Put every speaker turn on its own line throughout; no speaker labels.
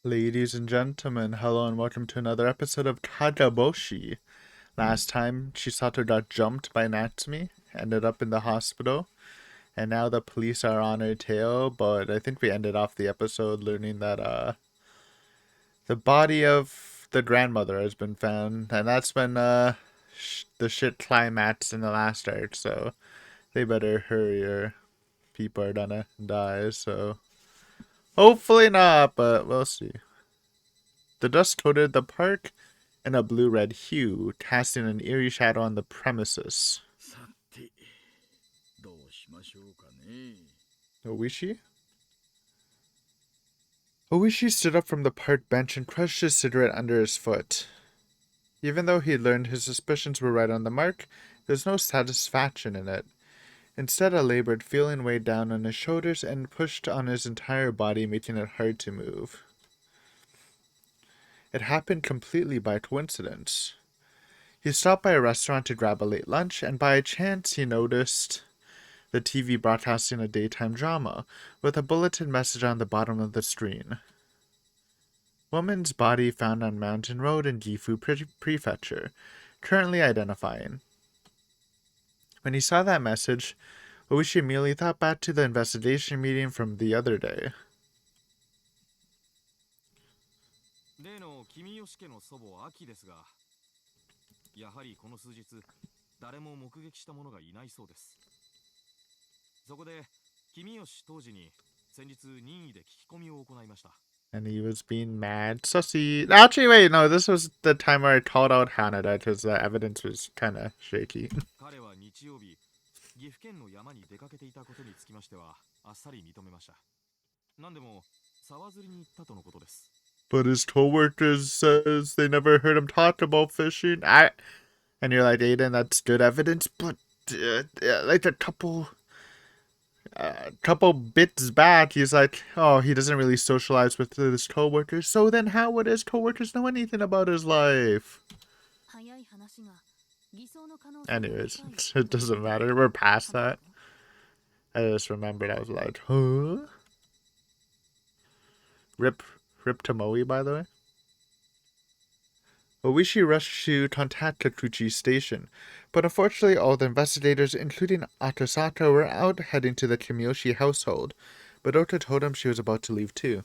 Ladies and gentlemen, hello and welcome to another episode of Kageboushi. Last time, Chisato got jumped by Natsumi, ended up in the hospital, and now the police are on her tail, but I think we ended off the episode learning that the body of the grandmother has been found, and that's when the shit climaxed in the last arc, so they better hurry or people are gonna die, so hopefully not, but we'll see. The dust coated the park in a blue-red hue, casting an eerie shadow on the premises.
さて、どうしましょうかね。
Ooishi? Ooishi stood up from the park bench and crushed his cigarette under his foot. Even though he learned his suspicions were right on the mark, there was no satisfaction in it. Instead, a labored feeling weighed down on his shoulders and pushed on his entire body, making it hard to move. It happened completely by coincidence. He stopped by a restaurant to grab a late lunch, and by chance he noticed the TV broadcasting a daytime drama, with a bulletin message on the bottom of the screen. Woman's body found on Mountain Road in Gifu Prefecture, currently identifying. When he saw that message, Ooishi immediately thought back to the investigation meeting from the other day.
例の君吉家の祖母アキですが、やはりこの数日誰も目撃した者がいないそうです。そこで君吉当時に先日任意で聞き込みを行いました。
And he was being mad. Sussy. Actually, wait, no, this was the time where I called out Hanada because the evidence was kind of shaky.
彼は日曜日、岐阜県の山に出かけていたことにつきましては、あっさり認めました。なんでも、沢釣りに行ったとのことです。
But his coworkers says they never heard him talk about fishing. And you're like, Aiden, that's good evidence, but like a couple bits back, he's like, oh, he doesn't really socialize with his coworkers. So then, how would his coworkers know anything about his life? Anyways, it doesn't matter. We're past that. I just remembered. I was like, huh? Rip Tomoe, by the way. Ooishi rushed to contact Kakuchi Station, but unfortunately all the investigators, including Akasaka, were out heading to the Kimiyoshi household, but Ota told him she was about to leave too.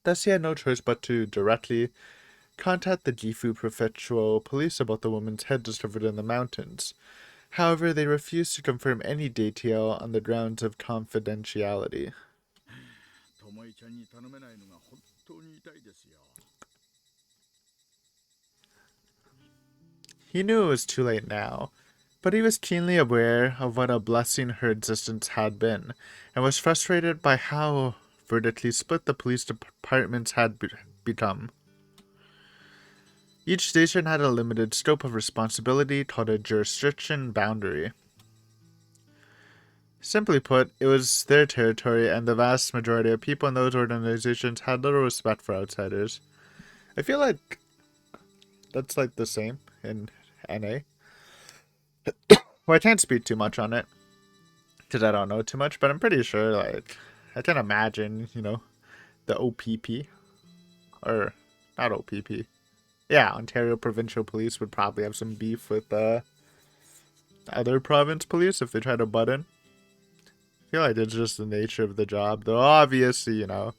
Thus he had no choice but to directly contact the Gifu Prefectural Police about the woman's head discovered in the mountains. However, they refused to confirm any detail on the grounds of confidentiality. He knew it was too late now, but he was keenly aware of what a blessing her existence had been, and was frustrated by how vertically split the police departments had become. Each station had a limited scope of responsibility called a jurisdiction boundary. Simply put, it was their territory, and the vast majority of people in those organizations had little respect for outsiders. I feel like that's like the same in NA. Well, I can't speak too much on it because I don't know too much, but I'm pretty sure, like, I can imagine, the OPP, or not OPP. Yeah, Ontario Provincial Police would probably have some beef with other province police if they try to butt in. I feel like it's just the nature of the job, though obviously, in a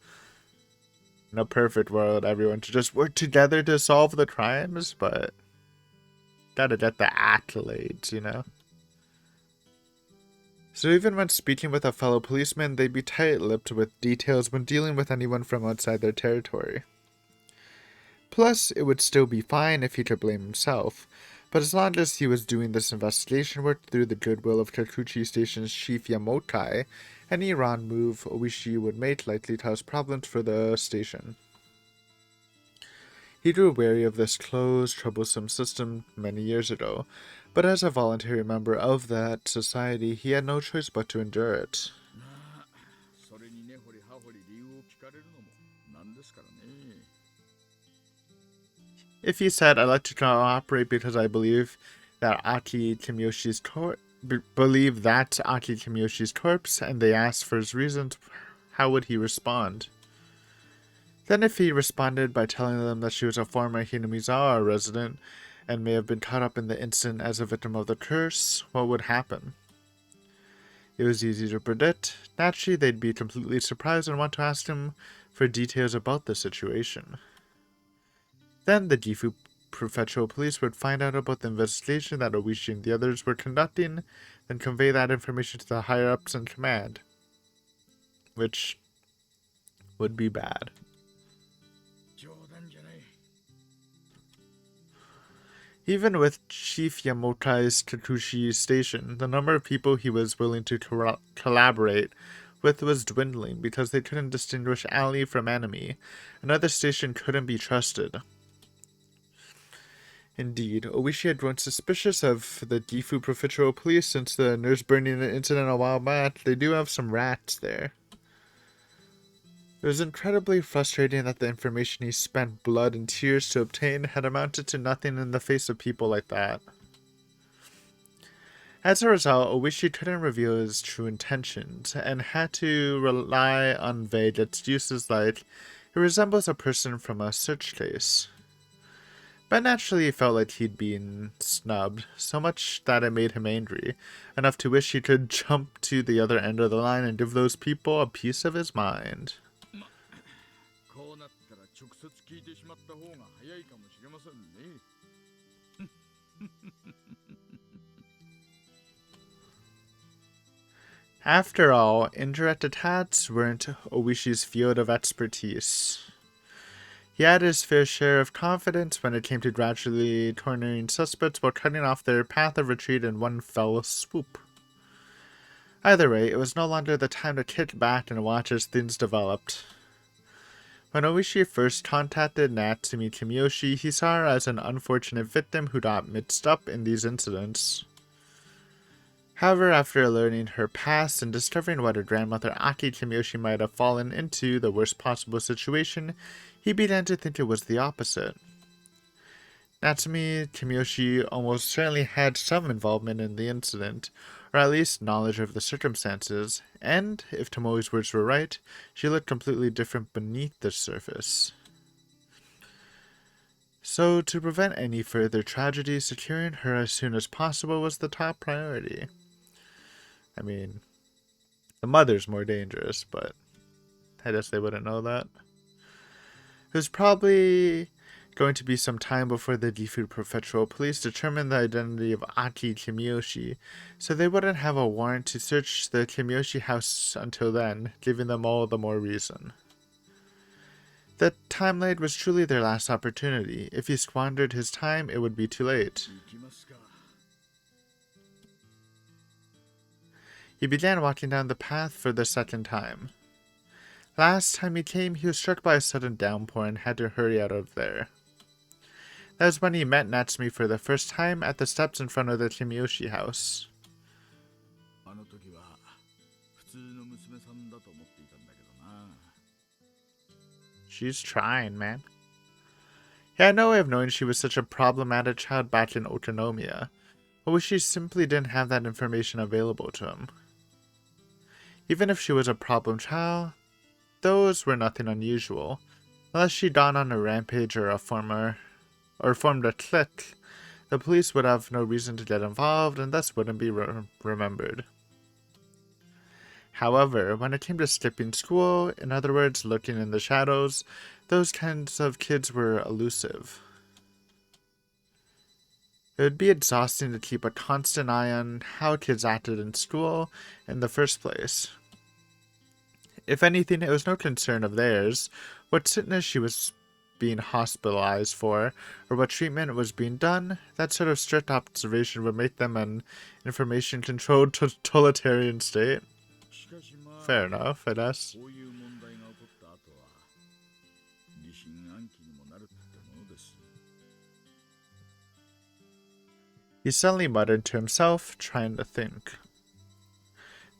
perfect world, everyone should just work together to solve the crimes, but gotta get the accolades. So even when speaking with a fellow policeman, they'd be tight-lipped with details when dealing with anyone from outside their territory. Plus, it would still be fine if he could blame himself, but as long as he was doing this investigation work through the goodwill of Kakuchi Station's chief Yamokai, any wrong move Ooishi would make likely cause problems for the station. He grew wary of this closed, troublesome system many years ago, but as a voluntary member of that society, he had no choice but to endure it. If he said, I'd like to cooperate because I believe that Aki Kimiyoshi's corpse, and they asked for his reasons, how would he respond? Then if he responded by telling them that she was a former Hinamizawa resident and may have been caught up in the incident as a victim of the curse, what would happen? It was easy to predict. Naturally, they'd be completely surprised and want to ask him for details about the situation. Then the Gifu Prefectural Police would find out about the investigation that Ooishi and the others were conducting, then convey that information to the higher-ups in command, which would be bad. Even with Chief Yamotai's Kakushi station, the number of people he was willing to collaborate with was dwindling because they couldn't distinguish ally from enemy. Another station couldn't be trusted. Indeed, Ooishi had grown suspicious of the Gifu Prefectural Police since the nurse burning incident a while back. They do have some rats there. It was incredibly frustrating that the information he spent blood and tears to obtain had amounted to nothing in the face of people like that. As a result, Ooishi couldn't reveal his true intentions, and had to rely on vague excuses like, he resembles a person from a search case. But naturally he felt like he'd been snubbed, so much that it made him angry, enough to wish he could jump to the other end of the line and give those people a piece of his mind. After all, indirect attacks weren't Ooishi's field of expertise. He had his fair share of confidence when it came to gradually cornering suspects while cutting off their path of retreat in one fell swoop. Either way, it was no longer the time to kick back and watch as things developed. When Ooishi first contacted Natsumi Kimiyoshi, he saw her as an unfortunate victim who got mixed up in these incidents. However, after learning her past and discovering what her grandmother Aki Kimiyoshi might have fallen into, the worst possible situation, he began to think it was the opposite. Natsumi Kimiyoshi almost certainly had some involvement in the incident, or at least knowledge of the circumstances, and, if Tomoe's words were right, she looked completely different beneath the surface. So, to prevent any further tragedy, securing her as soon as possible was the top priority. I mean, the mother's more dangerous, but I guess they wouldn't know that. It was probably going to be some time before the Gifu Prefectural Police determined the identity of Aki Kimiyoshi, so they wouldn't have a warrant to search the Kimiyoshi house until then, giving them all the more reason. The timeline was truly their last opportunity. If he squandered his time, it would be too late. He began walking down the path for the second time. Last time he came, he was struck by a sudden downpour and had to hurry out of there. That was when he met Natsumi for the first time at the steps in front of the Kimiyoshi house. She's trying, man. He had no way of knowing she was such a problematic child back in Okonomiya, or she simply didn't have that information available to him. Even if she was a problem child, those were nothing unusual, unless she'd gone on a rampage or formed a clique. The police would have no reason to get involved and thus wouldn't be remembered. However, when it came to skipping school, in other words, lurking in the shadows, those kinds of kids were elusive. It would be exhausting to keep a constant eye on how kids acted in school in the first place. If anything, it was no concern of theirs what sickness she was being hospitalized for, or what treatment was being done. That sort of strict observation would make them an information-controlled totalitarian state. Fair enough, I guess. He suddenly muttered to himself, trying to think.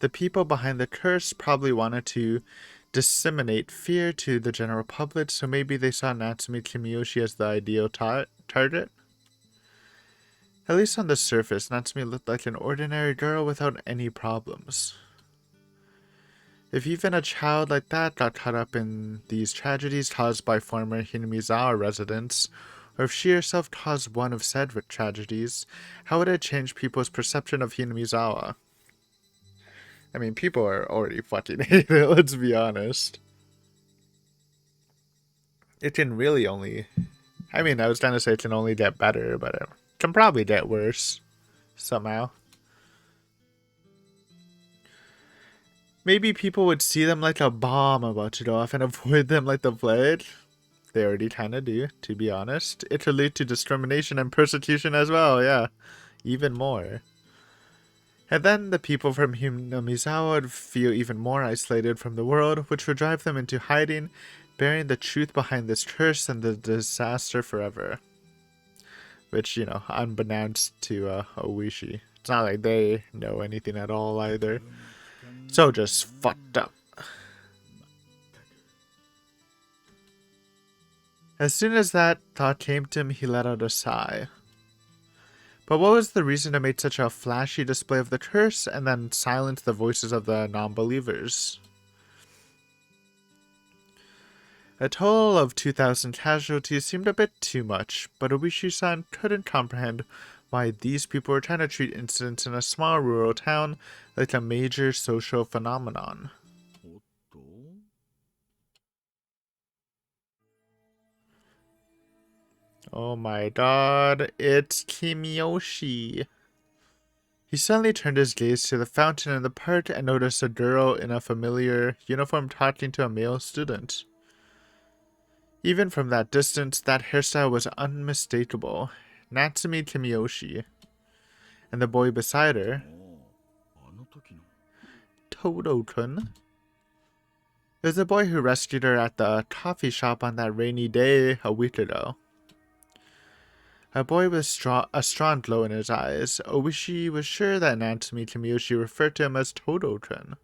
The people behind the curse probably wanted to disseminate fear to the general public, so maybe they saw Natsumi Kimiyoshi as the ideal target. At least on the surface, Natsumi looked like an ordinary girl without any problems. If even a child like that got caught up in these tragedies caused by former Hinamizawa residents, or if she herself caused one of said tragedies, how would it change people's perception of Hinamizawa? I mean, people are already fucking hate it, let's be honest. It can really only... I mean, I was gonna say it can only get better, but it can probably get worse. Somehow. Maybe people would see them like a bomb about to go off and avoid them like the plague. They already kinda do, to be honest. It could lead to discrimination and persecution as well, yeah. Even more. And then the people from Hinamizawa would feel even more isolated from the world, which would drive them into hiding, burying the truth behind this curse and the disaster forever. Which, you know, unbeknownst to Ooishi. It's not like they know anything at all either. So just fucked up. As soon as that thought came to him, he let out a sigh. But what was the reason to make such a flashy display of the curse and then silence the voices of the non-believers? A total of 2,000 casualties seemed a bit too much, but Oishi-san couldn't comprehend why these people were trying to treat incidents in a small rural town like a major social phenomenon. Oh my god, it's Kimiyoshi. He suddenly turned his gaze to the fountain in the park and noticed a girl in a familiar uniform talking to a male student. Even from that distance, that hairstyle was unmistakable. Natsumi Kimiyoshi. And the boy beside her, Todo-kun. It was the boy who rescued her at the coffee shop on that rainy day a week ago. A boy with a strong glow in his eyes. Ooishi was sure that Natsumi Kimiyoshi referred to him as Todo-kun.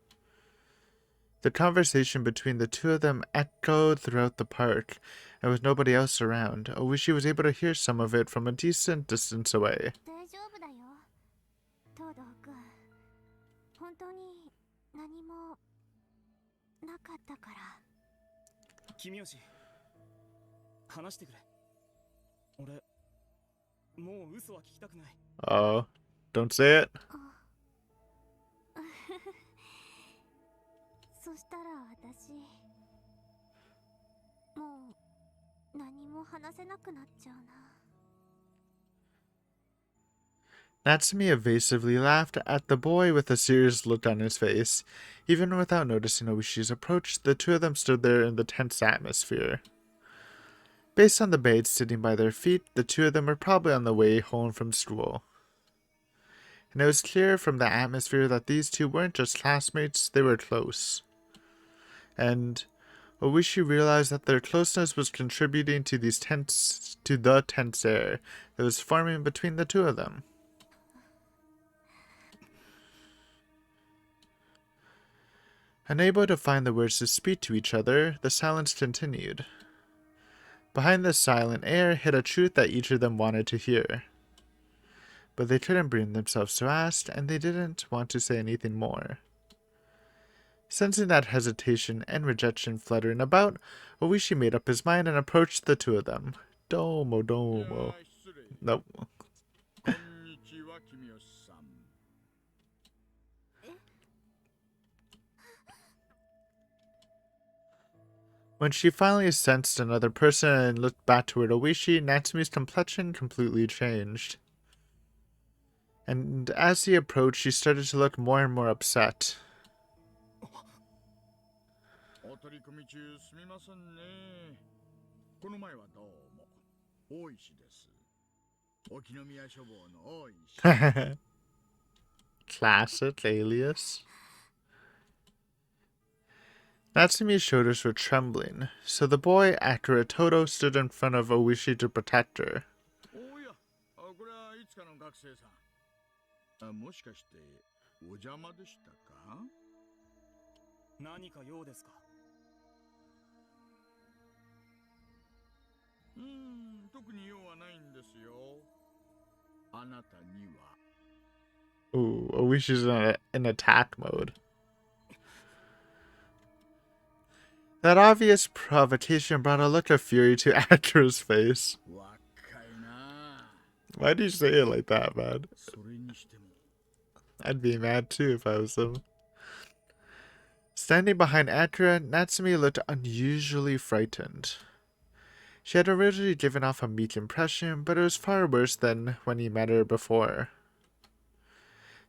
The conversation between the two of them echoed throughout the park, and with nobody else around, Ooishi was able to hear some of it from a decent distance away.
話してくれ。俺、もう嘘は聞きたくない。
Oh, don't say it.
そしたら私もう何も話せなくなっちゃうな。
Natsumi evasively laughed at the boy with a serious look on his face. Even without noticing Oishi's approach, the two of them stood there in the tense atmosphere. Based on the beds sitting by their feet, the two of them were probably on the way home from school. And it was clear from the atmosphere that these two weren't just classmates, they were close. And Ooishi realized that their closeness was contributing to the tense air that was forming between the two of them. Unable to find the words to speak to each other, the silence continued. Behind the silent air hid a truth that each of them wanted to hear. But they couldn't bring themselves to ask, and they didn't want to say anything more. Sensing that hesitation and rejection fluttering about, Ooishi made up his mind and approached the two of them. Domo domo. Nope. When she finally sensed another person and looked back toward Ooishi, Natsumi's complexion completely changed. And as he approached, she started to look more and more upset. Classic alias. Natsumi's shoulders were trembling, so the boy, Akira Todo, stood in front of Ooishi to protect her. Ooh, Ooishi's in attack mode. That obvious provocation brought a look of fury to Akira's face.
若いな。
Why do you say it like that, man?
それにしても
I'd be mad too if I was him. Standing behind Akira, Natsumi looked unusually frightened. She had originally given off a meek impression, but it was far worse than when he met her before.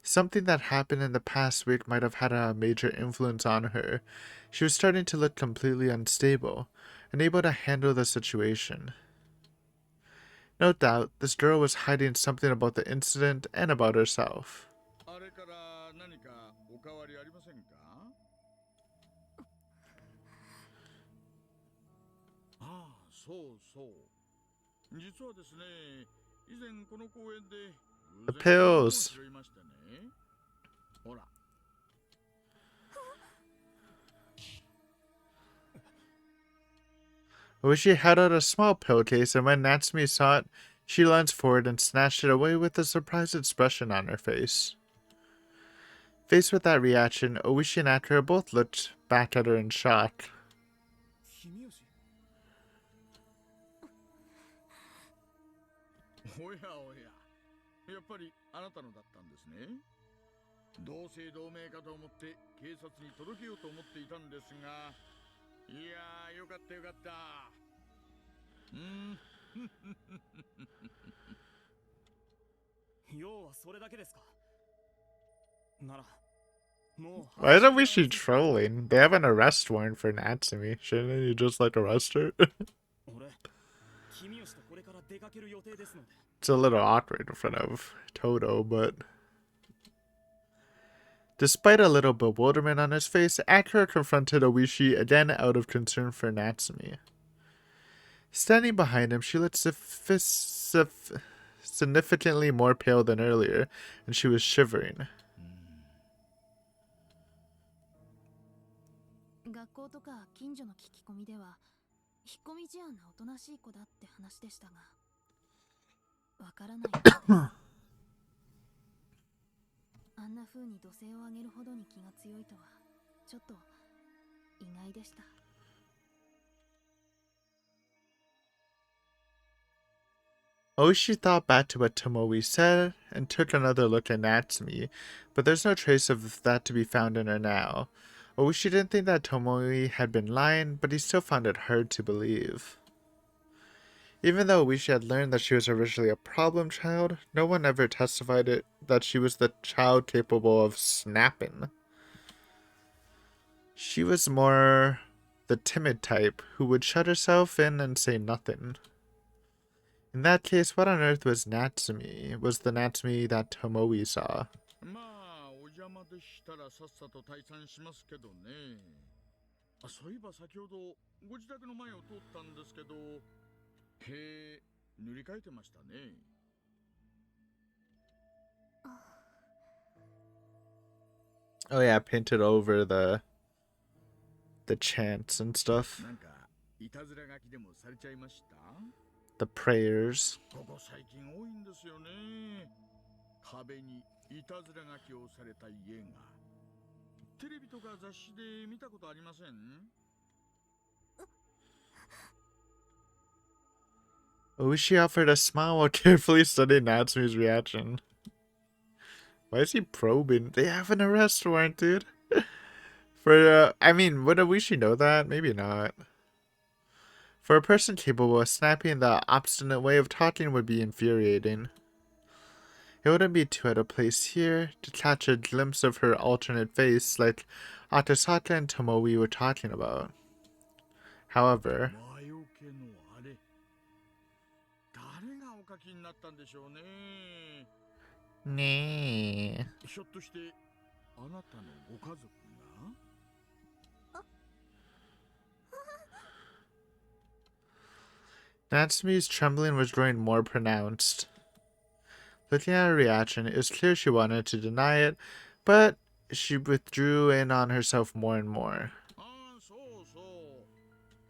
Something that happened in the past week might have had a major influence on her. She was starting to look completely unstable, unable to handle the situation. No doubt, this girl was hiding something about the incident and about herself.
あれから何かお変わりありませんか？ああ、そうそう。実はですね、以前この公園で
The
偶然
pills.
拾いましたね。ほら。
Ooishi held out a small pill case, and when Natsumi saw it, she lunged forward and snatched it away with a surprised expression on her face. Faced with that reaction, Ooishi and Akira both looked back at her in shock.
君吉
おやおや、やっぱりあなたのだったんですね。同姓同名かと思って警察に届けようと思っていたんですが、いやー、よかったよかった。
要はそれだけですか。なら、もう
Why is Ooishi trolling? They have an arrest warrant for Natsumi. Shouldn't you just like arrest her?
俺、君吉とこれから出かける予定ですので。
It's a little awkward in front of Toto, but... Despite a little bewilderment on his face, Akira confronted Ooishi again out of concern for Natsumi. Standing behind him, she looked significantly more pale than earlier, and she was shivering.
学校とか近所の聞き込みでは引っ込み思案なおとなしい子だって話でしたが、わからないことです。あんな風に土星を上げるほどに気が強いとはちょっと意外でした。
Ooishi thought back to what Tomoe said and took another look at Natsumi, but there's no trace of that to be found in her now. Ooishi didn't think that Tomoe had been lying, but he still found it hard to believe. Even though Ooishi had learned that she was originally a problem child, no one ever testified that she was the child capable of snapping. She was more the timid type who would shut herself in and say nothing. In that case, what on earth was Natsumi? Was the Natsumi that Tomoe saw?
まあ、お邪魔でしたらさっさと退散しますけどね。あ、そういえば先ほどご自宅の前を通ったんですけど、へえ、塗り替えてましたね。
Oh yeah, painted over the chants and stuff.
なんかいたずら書きでもされちゃいました？
The prayers.
ここ最近多いんですよね。壁にいたずら書きをされた家が。テレビとか雑誌で見たことありません？
Ooishi offered a smile while carefully studying Natsumi's reaction. Why is he probing? They have an arrest warrant, dude. I mean, would Ooishi know that? Maybe not. For a person capable of snapping, the obstinate way of talking would be infuriating. It wouldn't be too out of place here to catch a glimpse of her alternate face like Akasaka and Tomoe were talking about. However,
魔除けのあれ。誰がお書きになったんでしょうね。ひょっとしてあなたのご家族が？
Natsumi's trembling was growing more pronounced. Looking at her reaction, it was clear she wanted to deny it, but she withdrew in on herself more and more.
ああ、そうそう。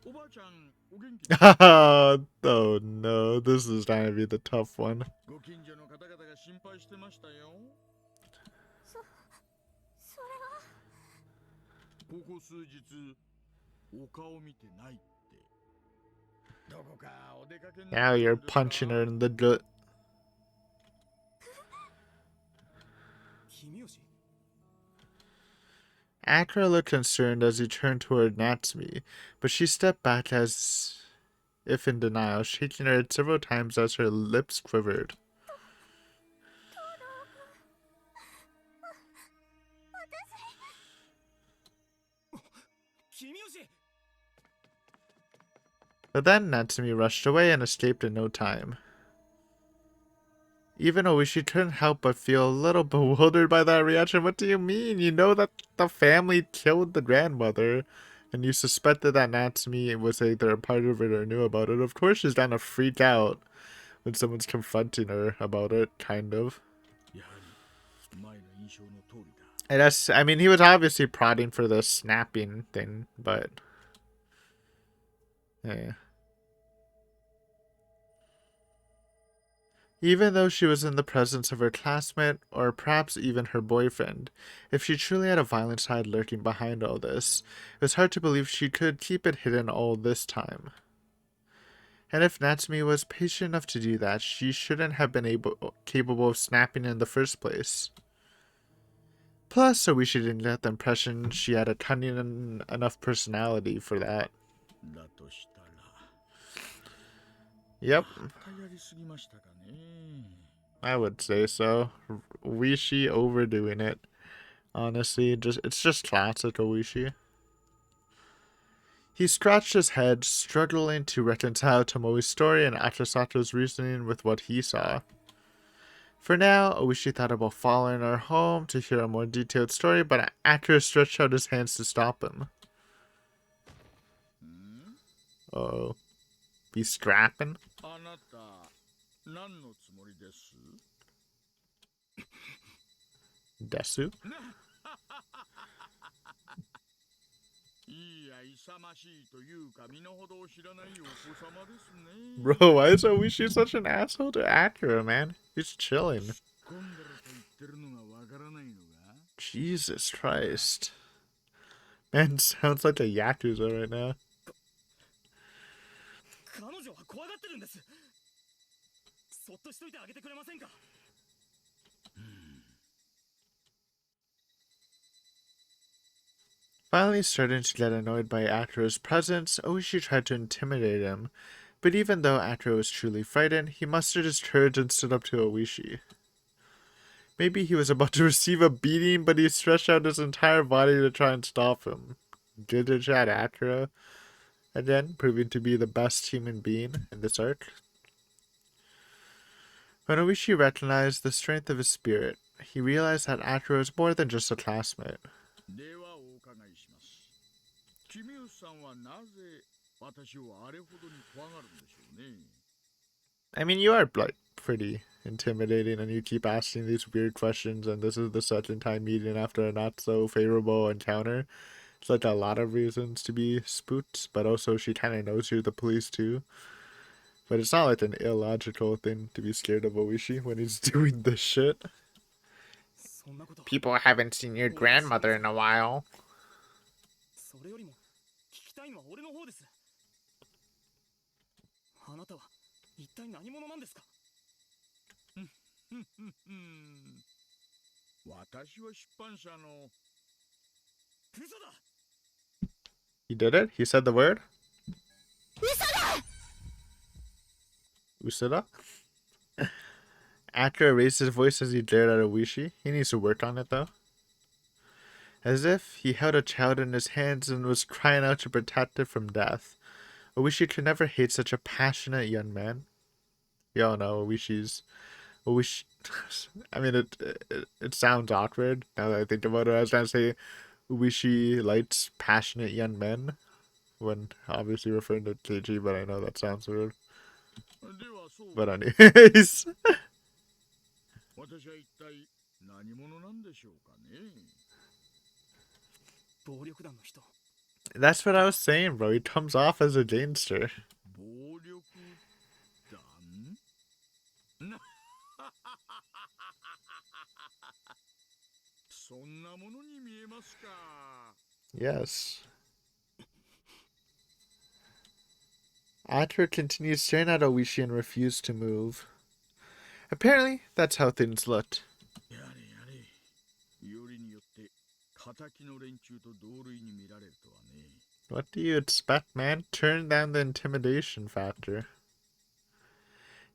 おばあちゃん、お元気ですか？
Oh no, this is trying to be the tough one.
ご近所の方々が心配してましたよ。
それは。
ここ数日、お顔見てないって。どこかお出かけにな
Now
って
you're
るんですか？
punching her in the gut.
君吉
Akira looked concerned as he turned toward Natsumi, but she stepped back as if in denial, shaking her head several times as her lips quivered.
君吉
But then Natsumi rushed away and escaped in no time. Even Ooishi couldn't help but feel a little bewildered by that reaction. What do you mean? You know that the family killed the grandmother, and you suspected that Natsumi was either a part of it or knew about it. Of course she's gonna freak out when someone's confronting her about it, kind of.
やはり前の印象の通りだ。
And that's, I mean, he was obviously prodding for the snapping thing, but... yeah. Even though she was in the presence of her classmate, or perhaps even her boyfriend, if she truly had a violent side lurking behind all this, it was hard to believe she could keep it hidden all this time. And if Natsumi was patient enough to do that, she shouldn't have been capable of snapping in the first place. Plus, so we didn't get the impression she had a cunning enough personality for that.
だとしたら
Yep,
またやりすぎましたかね。
I would say so. Ooishi overdoing it. Honestly, it's just classic Ooishi. He scratched his head, struggling to reconcile Tomoe's story and Akasato's reasoning with what he saw. For now, Ooishi thought about following her home to hear a more detailed story, but Akira stretched out his hands to stop him. Uh-oh. Be scrapping?
あなた何のつもりです？
Desu?
いや勇ましいというか身の程を知らないお子様ですね。
Bro, why is Ooishi such an asshole to Akira, man? He's chilling.
今度らと言ってるのがわからないのが
Jesus Christ. Man sounds like a Yakuza right now.
彼女は怖がってるんです。そっとしといてあげてくれませんか。
Finally starting to get annoyed by Akira's presence, Ooishi tried to intimidate him, but even though Akira was truly frightened, he mustered his courage and stood up to Ooishi. Maybe he was about to receive a beating, but he stretched out his entire body to try and stop him. Good to chat, Akira. Again, proving to be the best human being in this arc. When Ooishi recognized the strength of his spirit, he realized that Akira was more than just a classmate.
ではお伺いします。君吉さんはなぜ私をあれほどに怖がるんでしょうね。
I mean, you are like pretty intimidating, and you keep asking these weird questions, and this is the second time meeting after a not so favorable encounter. It's like a lot of reasons to be spooked, but also she kind of knows you're the police too. But it's not like an illogical thing to be scared of Ooishi when he's doing this shit.
そんなこと。
People haven't seen your grandmother in a while.
それよりも聞きたいのは俺の方です。あなたは一体何者なんですか。
私は出版社の
嘘だ。
He did it? He said the word? Usada? Akira raised his voice as he glared at Ooishi. He needs to work on it though. As if he held a child in his hands and was crying out to protect it from death. Ooishi could never hate such a passionate young man. Y'all know Ooishi's... Ooishi... I mean, it sounds awkward now that I think about it. I was trying to say Ooishi likes passionate young men when obviously referring to KG, but I know that sounds weird.
ではそう
But anyways...
私は一体何者なんでしょうかね。
暴力団の人。
That's what I was saying, bro. He comes off as a gangster.
暴力団なそんなものに見えますか。
Yes. Atter continued staring at Ooishi and refused to move. Apparently, that's how things looked.
やれやれ。よりによって敵の連中と同類に見られるとはね。
What do you expect, man? Turn down the intimidation factor.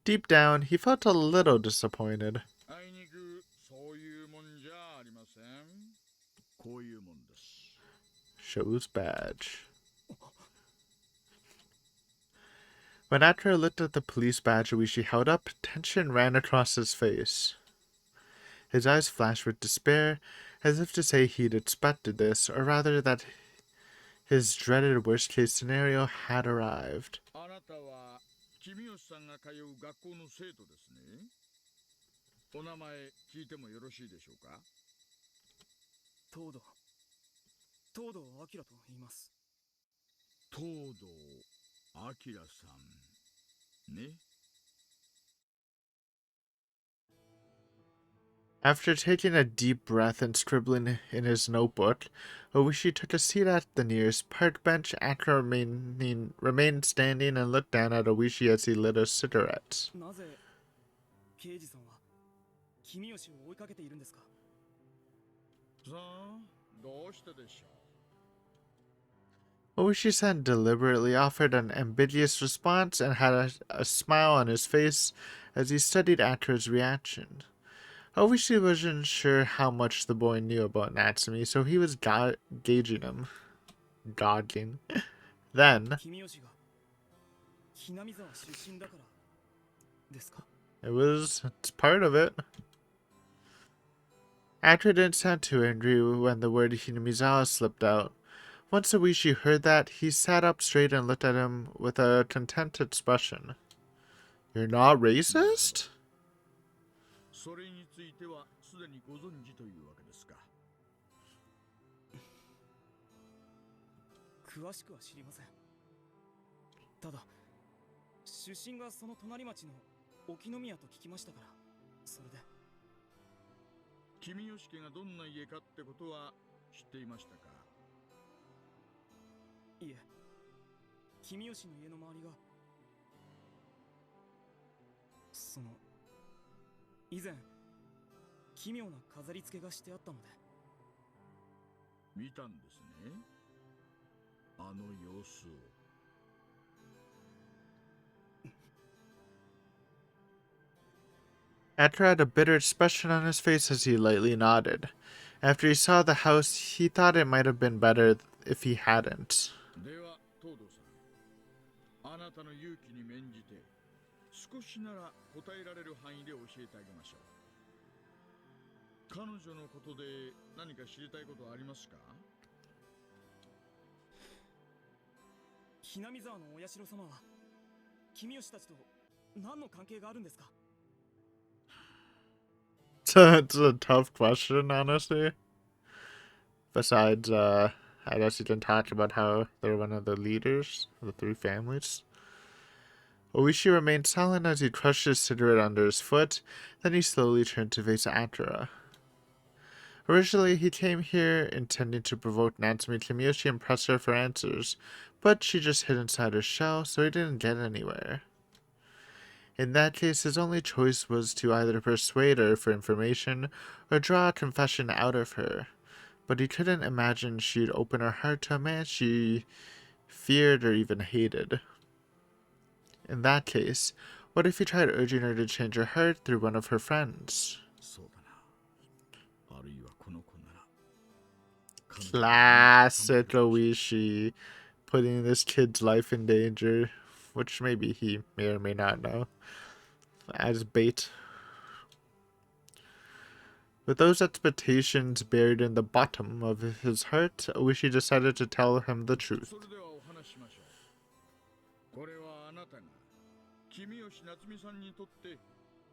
Deep down, he felt a little disappointed.
あいにくそういうもんじゃありません。こういうもんです。
Show's badge. When Atra looked at the police badge Ooishi held up, tension ran across his face. His eyes flashed with despair, as if to say he'd expected this, or rather that his dreaded worst-case scenario had arrived.
あなたは君吉さんが通う学校の生徒ですね。お名前聞いてもよろしいでしょうか。
東堂明と言います。
東堂明さんね。
After taking a deep breath and scribbling in his notebook, Ooishi took a seat at the nearest park bench. Atra remained standing and looked down at Ooishi as he lit a cigarette.
なぜ刑事さんは君吉を追いかけているんですか。
さあどうしてでしょう。
Ooishi-san deliberately offered an ambiguous response and had a smile on his face as he studied Atra's reaction. Ooishi wasn't sure how much the boy knew about Natsumi, so he was gauging him. Gauging. Then,
君吉がひなみ沢出身だからですか。
it's part of it. Atra didn't sound too angry when the word Hinamizawa slipped out. Once Ooishi heard that, he sat up straight and looked at him with a content expression. You're not racist?
それについてはすでにご存知というわけですか。
詳しくは知りません。ただ出身がその隣町の沖宮と聞きましたから、それで。
君吉家がどんな家かってことは知っていましたか。
いえ、君吉の家の周りがその以前奇妙な飾り付けがしてあったので。
見たんですね。あの様子を。
Atra had a bitter expression on his face as he lightly nodded. After he saw the house, he thought it might have been better if he hadn't.
では東堂さん、あなたの勇気に免じて少しなら答えられる範囲で教えてあげましょう。彼女のことで何か知りたいことはありますか。
ひなみ沢のお社様は君吉たちと何の関係があるんですか。
It's a tough question, honestly. Besides, I guess you can talk about how they're one of the leaders of the three families. Ooishi remained silent as he crushed his cigarette under his foot, then he slowly turned to face Atura. Originally, he came here intending to provoke Natsumi Kimiyoshi and press her for answers, but she just hid inside her shell, so he didn't get anywhere. In that case, his only choice was to either persuade her for information or draw a confession out of her. But he couldn't imagine she'd open her heart to a man she feared or even hated. In that case, what if he tried urging her to change her heart through one of her friends?
そうだな。あるいはこの子なら。
Classic Ooishi, putting this kid's life in danger, which maybe he may or may not know, as bait. With those expectations buried in the bottom of his heart, Ooishi decided to tell him the truth.
それではお話ししましょう。これはあなたが君吉夏美さんにとって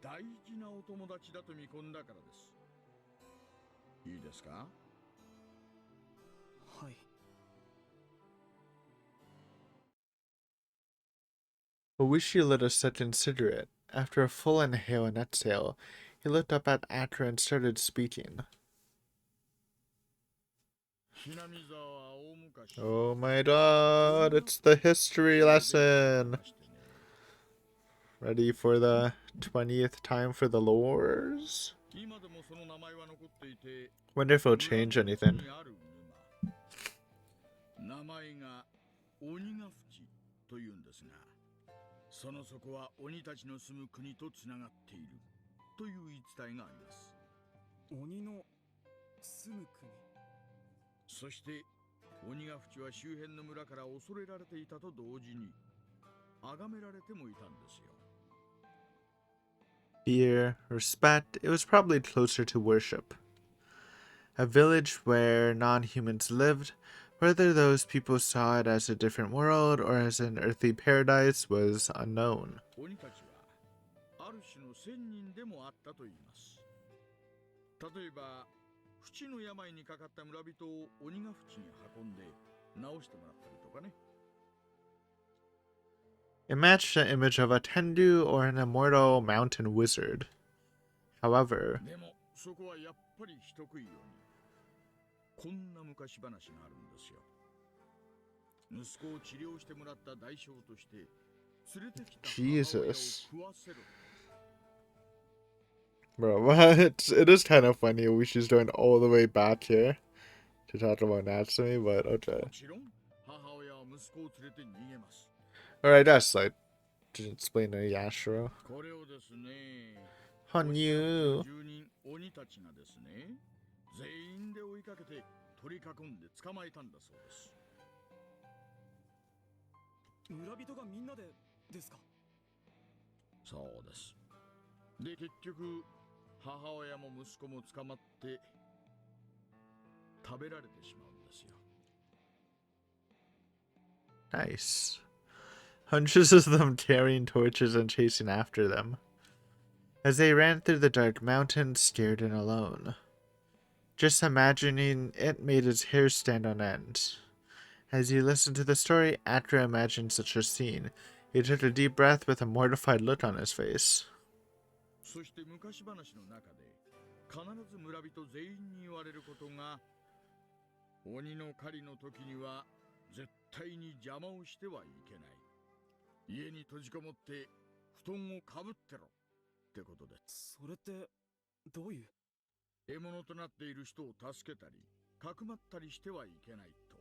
大事なお友達だと見込んだからです。いいですか。
はい。
Ooishi lit a second cigarette. After a full inhale and exhale, he looked up at Atra and started speaking.
ひなみ沢は大昔
Oh my god, it's the history lesson. Ready for the 20th time for the lores? Wonder if it'll change anything.
名前が鬼ヶ淵というんですが、その底は鬼たちの住む国とつながっているという言い伝えがあります。
鬼の住む国。
そして鬼ヶ淵は周辺の村から恐れられていたと同時に崇められてもいたんですよ。
Fear, respect, it was probably closer to worship. A village where non-humans lived, whether those people saw it as a different world or as an earthly paradise was unknown.
鬼たちはある種の仙人でもあったと言います。例えば、不治の病にかかった村人を鬼ヶ淵に運んで治してもらったりとかね。
It matched the image of a Tendu or an immortal mountain wizard. However,
でもそこはやっぱり人食いようにこんな昔話があるんですよ。息子を治療してもらった代償として連れてきた母親を食わせろ。
bro, what? It is kind of funny. Ooishi's going all the way back here to talk about Natsumi, but okay.
もちろん母親は息子を連れて逃げます。
Alright, that's like to explain to Yashiro.
これをですね、
Hanyu.
住人鬼たちがですね、全員で追いかけて取り囲んで捕まえたんだそうです。
村人がみんなでですか？
そうです。で、結局母親も息子も捕まって食べられてしまうんですよ。
Nice. Hundreds of them carrying torches and chasing after them. As they ran through the dark mountains, scared and alone. Just imagining it made his hair stand on end. As he listened to the story, after imagining such a scene, he took a deep breath with a mortified look on his face.
そして昔話の中で必ず村人全員に言われることが、鬼の狩りの時には絶対に邪魔をしてはいけない。家に閉じこもって布団をかぶってろってことです。
それってどういう？
獲物となっている人を助けたりかくまったりしてはいけないと。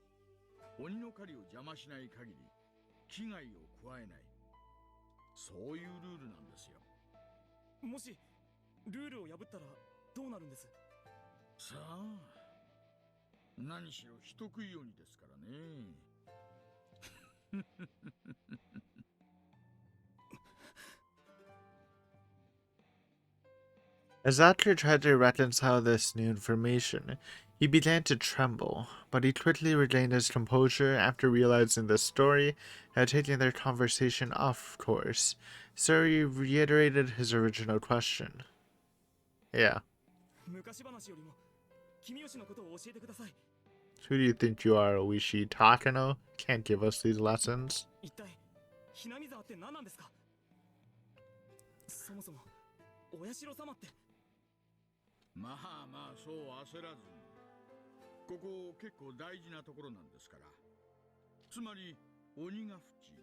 鬼の狩りを邪魔しない限り危害を加えない、そういうルールなんですよ。
もしルールを破ったらどうなるんです？
さあ、何しろ人食い鬼ですからね。
As Archer tried to reconcile this new information, he began to tremble, but he quickly regained his composure after realizing the story had taken their conversation off course, so he reiterated his original question. Yeah.
昔話よりも君吉のことを教えてください。
Who do you think you are, Ooishi Takano? Can't give us these lessons.
一体ひなみ沢って何なんですか？そもそもお社様って。
まあまあ、そう焦らずに。ここ結構大事なところなんですから。つまり鬼ヶ淵、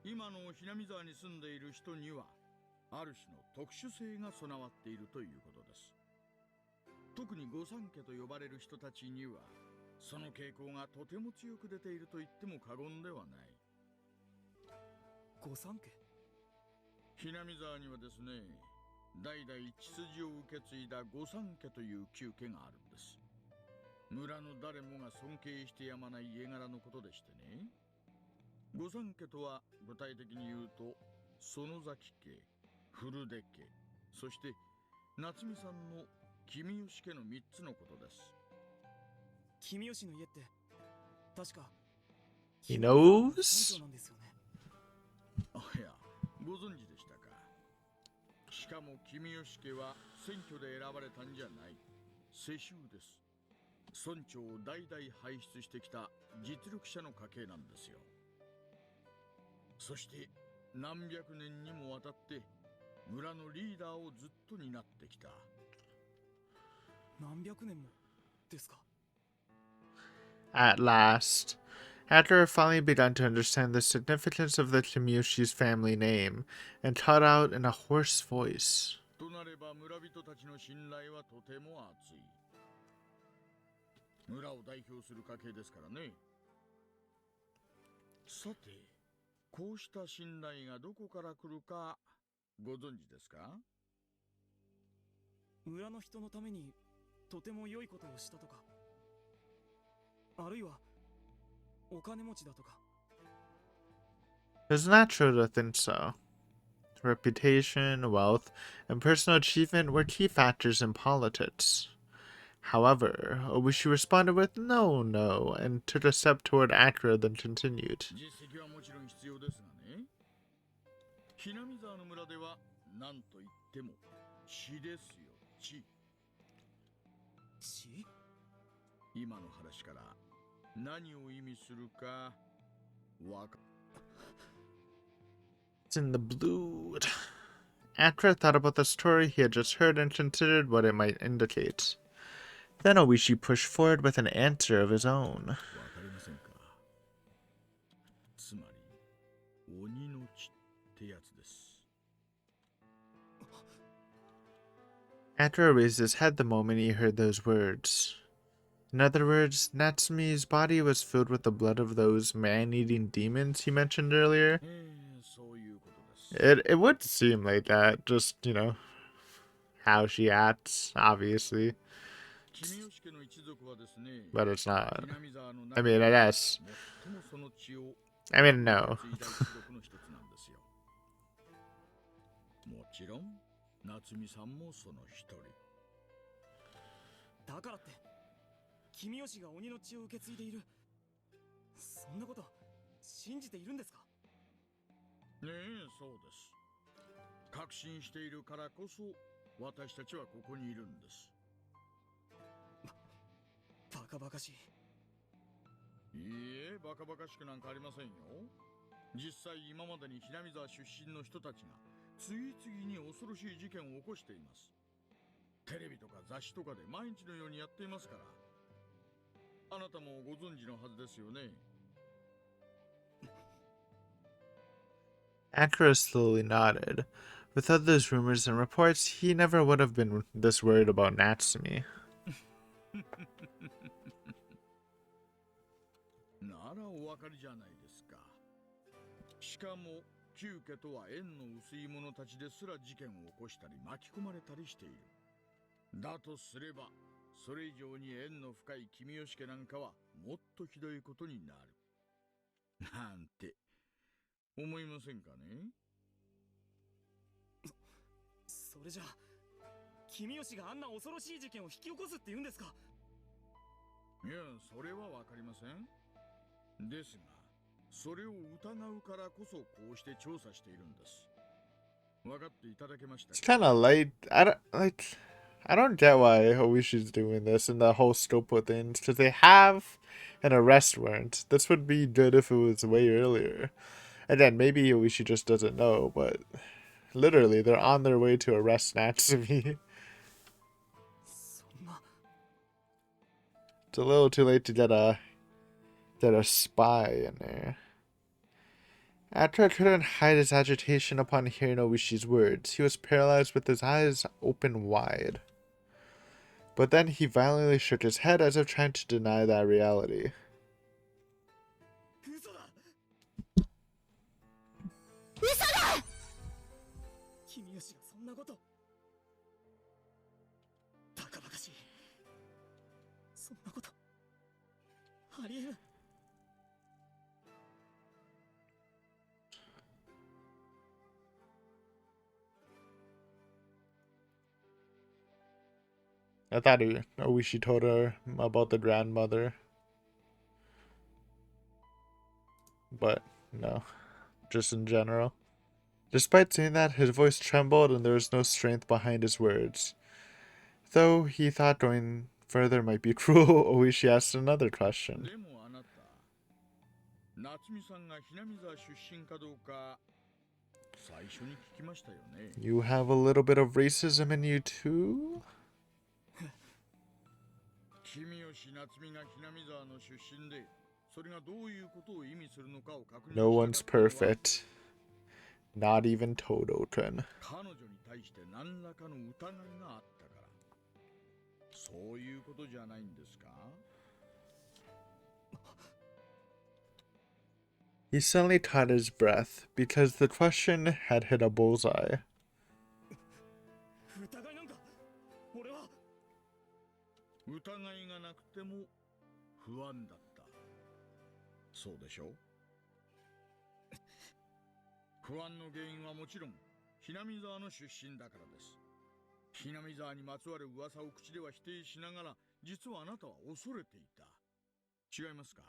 今のひなみ沢に住んでいる人にはある種の特殊性が備わっているということです。特に御三家と呼ばれる人たちにはその傾向がとても強く出ていると言っても過言ではない。
御三家？
ひなみ沢にはですね、代々血筋を受け継いだ御三家という旧家があるんです。村の誰もが尊敬してやまない家柄のことでしてね。御三家とは具体的に言うと園崎家、古出家、そして夏美さんの君吉家の3つのことです。
君吉の家って確か
He knows?
村長なんですよね。
あ、いや、ご存知でしたか。しかも君吉家は選挙で選ばれたんじゃない、世襲です。村長を代々輩出してきた実力者の家系なんですよ。そして何百年にもわたって村のリーダーをずっと担ってきた。
何百年もですか？
At last. After I finally begun to understand the significance of the Kimyoshi's family name, and taught out in a hoarse voice.
となれば村人たちの信頼はとても厚い。村を代表する家系ですからね。さて、こうした信頼がどこから来るかご存知ですか？
村の人のためにとても良いことをしたとか、あるいはお金持ちだとか。
It was natural to think so. Reputation, wealth, and personal achievement were key factors in politics. However, Ooishi responded with no, no, and took a step toward Akira, then continued.
実績はもちろん必要ですがね。ひなみ沢の村では何と言っても血ですよ、血。
血？
今の話から何を意味するかわか。
It's in the blood. Akira thought about the story he had just heard and considered what it might indicate. Then Ooishi pushed forward with an answer of his own.
わかりませんか？つまり鬼の血ってやつです。
Akira raised his head the moment he heard those words. In other words, Natsumi's body was filled with the blood of those man-eating demons he mentioned earlier.
そういうことです。
It would seem like that, just, how she acts, obviously.
君吉家の一族はですね、
But it's not.
ひなみ沢の
I
中
mean,
で
I guess.
最もその血を
I mean, no.
継いだ一族の一つなんですよ。もちろん、夏美さんもその一人。
だからって君吉が鬼の血を受け継いでいる、そんなこと信じているんですか？
ねえ、そうです。確信しているからこそ私たちはここにいるんです。
バカバカしい。
いいえ、バカバカしくなんかありませんよ。実際今までにひなみ沢出身の人たちが次々に恐ろしい事件を起こしています。テレビとか雑誌とかで毎日のようにやっていますから。あなたもご存知のはずですよね。
Akira slowly nodded. Without those rumors and reports, he never would have been this worried about Natsumi.
ならお分かりじゃないですか。しかも旧家とは縁の薄い者たちですら事件を起こしたり巻き込まれたりしている。だとすればそれ以上に縁の深い君吉家なんかはもっとひどいことになるなんて思いませんかね。
それじゃあ君吉があんな恐ろしい事件を引き起こすって言うんですか？
いや、それはわかりません。ですがそれを疑うからこそこうして調査しているんです。分かっていただけました
It's
か？
kind of light. I don't get why Oishi's doing this and the whole scope of things, because they have an arrest warrant. This would be good if it was way earlier. And then maybe Oishi just doesn't know, but literally, they're on their way to arrest Natsumi.
そんな。
It's a little too late to get a spy in there. Akira couldn't hide his agitation upon hearing Oishi's words. He was paralyzed with his eyes open wide. But then he violently shook his head as if trying to deny that reality.
嘘だ。
嘘だ。
君吉がそんなこと。バカバカしい。そんなことありえぬ。
I thought Oishi told her about the grandmother. But no, just in general. Despite saying that, his voice trembled and there was no strength behind his words. Though he thought going further might be cruel, Oishi asked another question.
でもあなた、夏美さんがひなみ沢出身かどうか最初に聞きましたよね。
You have a little bit of racism in you too?
君吉夏美がひなみ沢の出身で、それがどういうことを意味するのかを確認した
No
か
one's
ったのは、
perfect. Not even Tototron.
彼女に対して何らかの疑いがあったから。そういうことじゃないんですか？
He suddenly caught his breath because the question had hit a bullseye.
疑いなんか俺は。
疑いがなくても不安だった。そうでしょ？不安の原因はもちろん、ひなみ沢の出身だからです。ひなみ沢にまつわる噂を口では否定しながら、実はあなたは恐れていた。違いますか？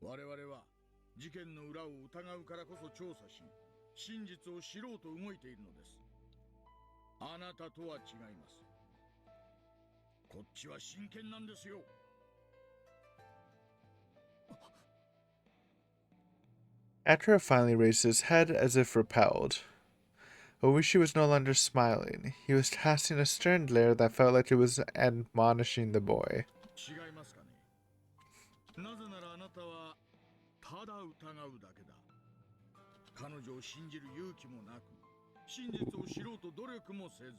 我々は事件の裏を疑うからこそ調査し、真実を知ろうと動いているのです。あなたとは違います。こっちは真剣なんですよ。
Atro finally raised his head as if repelled. Ooishi was no longer smiling. He was casting a stern glare that felt like it was admonishing the boy.
違いますかね。なぜならあなたはただ疑うだけだ。彼女を信じる勇気もなく、真実を知ろうと努力もせず、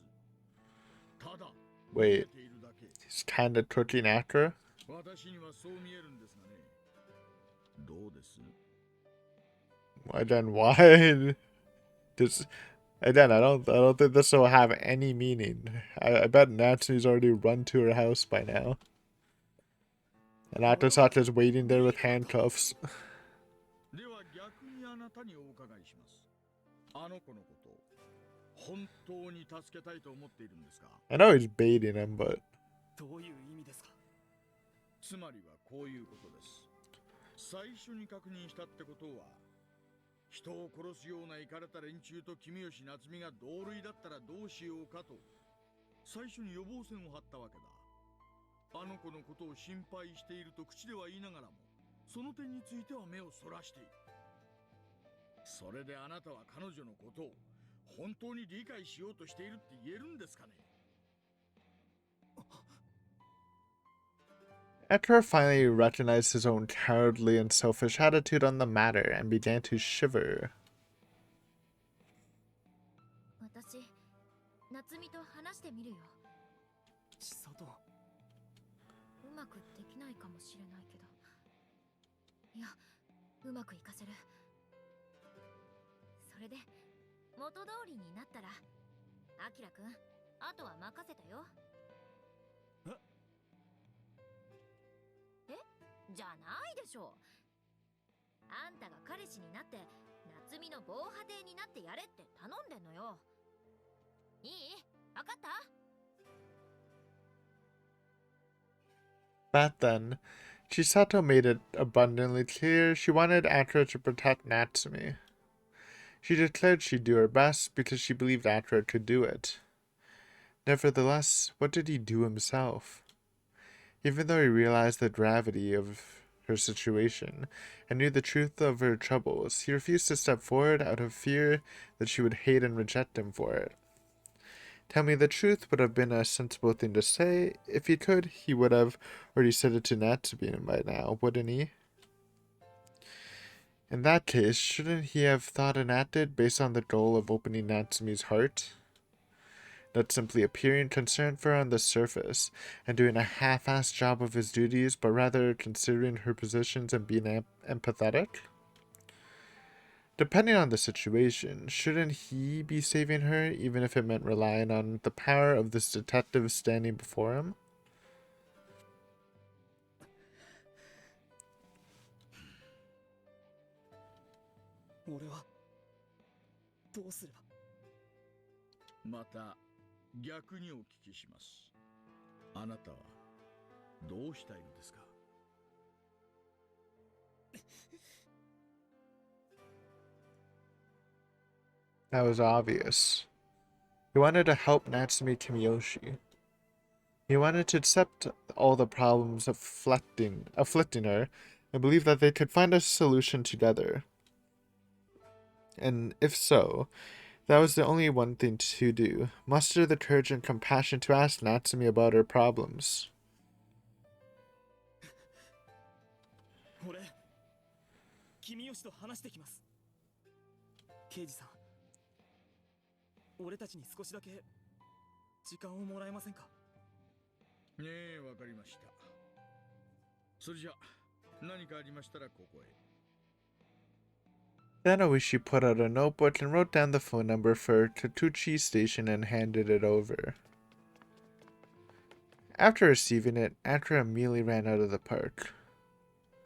ただ逃げ
Wait,
ているだけ。
he's kinda cooking Atro?
私にはそう見えるんですがね。どうです？
Again, why? Does again, I don't think this will have any meaning. I bet Natsume's already run to her house by now. And Akasaka's waiting there with handcuffs.
では逆にあなたにお伺いします。あの子のことを本当に助けたいと思っているんですか？
I know he's baiting him, but
どういう意味ですか？
つまりはこういうことです。最初に確認したってことは、人を殺すようなイカれた連中と君吉夏美が同類だったらどうしようかと、最初に予防線を張ったわけだ。あの子のことを心配していると口では言いながらも、その点については目をそらしている。それであなたは彼女のことを本当に理解しようとしているって言えるんですかね？
Atro finally recognized his own cowardly and selfish attitude on the matter and began to shiver.
私夏美と話してみるよ。
千里。
うまくできないかもしれないけど、いや、うまくいかせる。それで元通りになったら、アキラくん、あとは任せたよ。え？じゃないでしょ。あんたが彼氏になって夏美の防波堤になってやれって頼んでんのよ。いい？わかった？
Back then, Chisato made it abundantly clear she wanted Atro to protect Natsumi. She declared she'd do her best because she believed Atro could do it. Nevertheless, what did he do himself? Even though he realized the gravity of her situation and knew the truth of her troubles, he refused to step forward out of fear that she would hate and reject him for it. Tell me the truth would have been a sensible thing to say. If he could, he would have already said it to Natsumi by now, wouldn't he? In that case, shouldn't he have thought and acted based on the goal of opening Natsumi's heart? Not simply appearing concerned for her on the surface and doing a half-assed job of his duties, but rather considering her positions and being empathetic? Depending on the situation, shouldn't he be saving her, even if it meant relying on the power of this detective standing before him?
俺はどうすれば。
また逆にお聞きします。あなたはどうしたいのですか？
That was obvious. He wanted to help Natsumi Kimiyoshi. He wanted to accept all the problems afflicting her and believe that they could find a solution together. And if so, That was the only one thing to do. Muster the courage and compassion to ask Natsumi about her problems.
俺君吉と話してきます。刑事さん、俺たちに少しだけ時間をもらえませんか。
ねえ、わかりました。それじゃ何かありましたらここへ。
Then Ooishi put out a notebook and wrote down the phone number for Tatuchi Station and handed it over. After receiving it, Atra immediately ran out of the park.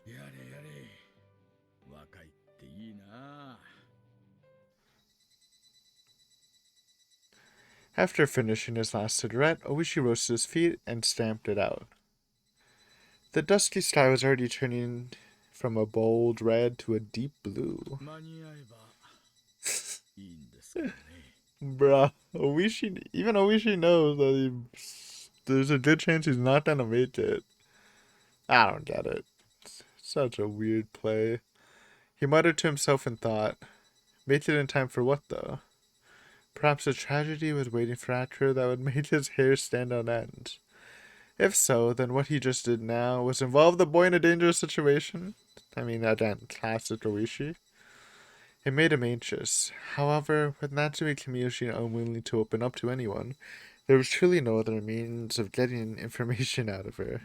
やれやれ、若いっていいな。
After finishing his last cigarette, Ooishi rose to his feet and stamped it out. The dusky sky was already turning from a bold red to a deep blue.
間に合えばいいんですけどね。
Bruh, even Ooishi knows that there's a good chance he's not gonna make it. I don't get it. It's such a weird play. He muttered to himself and thought, make it in time for what though? Perhaps a tragedy was waiting for Atra that would make his hair stand on end. If so, then what he just did now was involve the boy in a dangerous situation. I mean, again, classic Ooishi. It made him anxious. However, with Natsumi Kimiyoshi unwilling to open up to anyone, there was truly no other means of getting information out of her.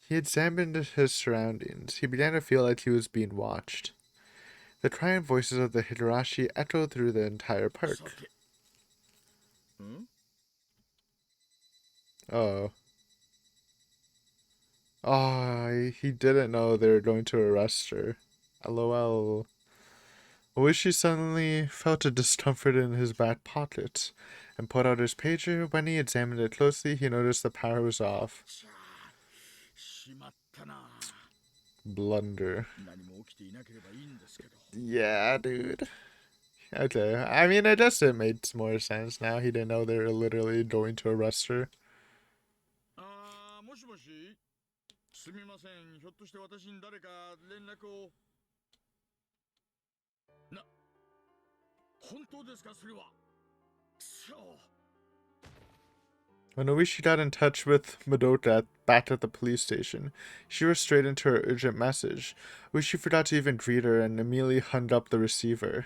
He examined his surroundings. He began to feel like he was being watched. The crying voices of the Higurashi echoed through the entire park. Oh. Oh, he didn't know they were going to arrest her. LOL. Ooishi suddenly felt a discomfort in his back pocket and pulled out his pager. When he examined it closely, he noticed the power was off.
しまったな。
Blunder.
何も起きていなければいいんですけど。
Yeah, dude. Okay, I mean, I guess it made more sense now. He didn't know they were literally going to arrest her.
ああ、もしもし。すみません。ひょっとして私に誰か連絡を。本当ですか、それは。くそ。
When Ooishi got in touch with Madoka back at the police station, she was straight into her urgent message. Ooishi forgot to even greet her and immediately hung up the receiver.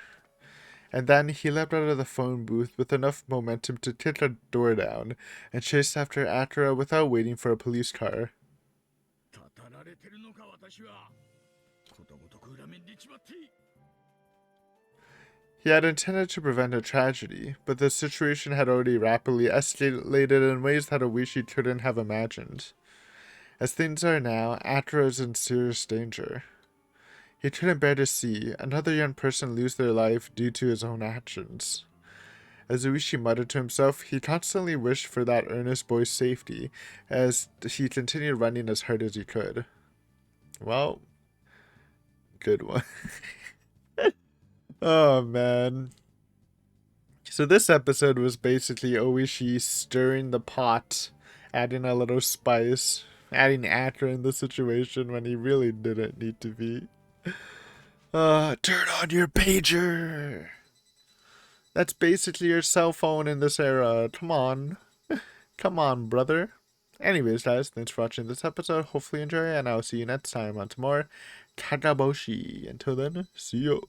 And then he leapt out of the phone booth with enough momentum to kick a door down and chased after Akira without waiting for a police car.
たたられてるのか、私は。ことごとく裏面にちまって。
He had intended to prevent a tragedy, but the situation had already rapidly escalated in ways that Ooishi couldn't have imagined. As things are now, Akira is in serious danger. He couldn't bear to see another young person lose their life due to his own actions. As Ooishi muttered to himself, he constantly wished for that earnest boy's safety as he continued running as hard as he could. Well, good one. Oh, man. So this episode was basically Ooishi stirring the pot, adding a little spice, adding Akira in the situation when he really didn't need to be. Turn on your pager! That's basically your cell phone in this era. Come on. Come on, brother. Anyways, guys, thanks for watching this episode. Hopefully you enjoy, and I'll see you next time on some more Kageboushi. Until then, see you.